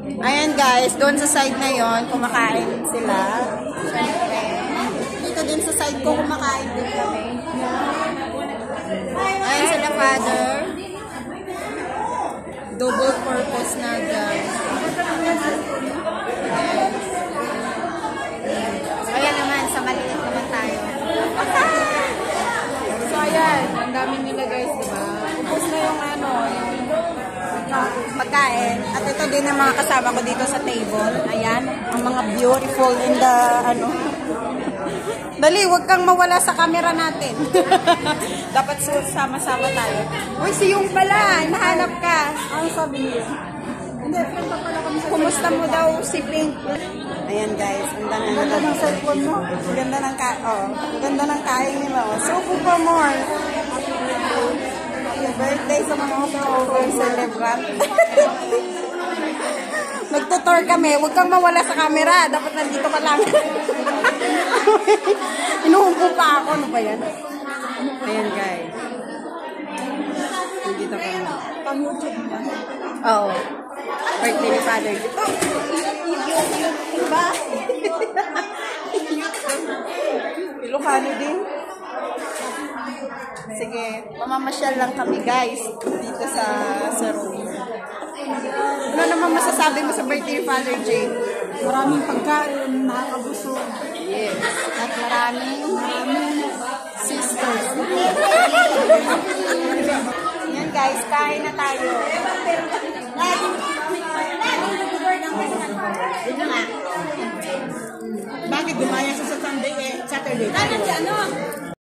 Ayan guys, doon sa side na yon kumakain sila. Siyempre. Dito din sa side ko, kumakain din kami. Ayan sila father. Double purpose na guys. Ayan naman, sa maliit naman tayo. So ayan, ang dami nila guys, diba? Tapos na yung ano, yung pagkain. At ito din ang mga kasama ko dito sa table. Ayan, ang mga beautiful in the, ano. Dali, huwag kang mawala sa camera natin. Dapat sama-sama tayo. Uy, si Yung pala, nahanap ka. Ano sabi niyo? Hindi, friend pa pala kami sa kumusta mo daw si Pink? Ayan guys, ang ganda ng cellphone mo. Ang ganda ng ganda ng kain nila. Suko pa more. Happy birthday sa mga over celebrant. Nagtutor kami, huwag kang mawala sa camera. Dapat nandito ka lang. Inuhumpo pa ako. Ano ba yan? Ayan guys. Nandito kami. Pang-YouTube ba? Oo. Birthday ni Father. Diba? Ilocano din. Sige, mamamasyal lang kami guys dito sa room. Ano naman masasabi mo sa birthday ni Father Jay? Maraming pagkain, nakakabusog. Yes. At maraming sisters. Yan guys, kain na tayo. Dito nga. Bakit gumaya sa Sunday Saturday? Ano si ano?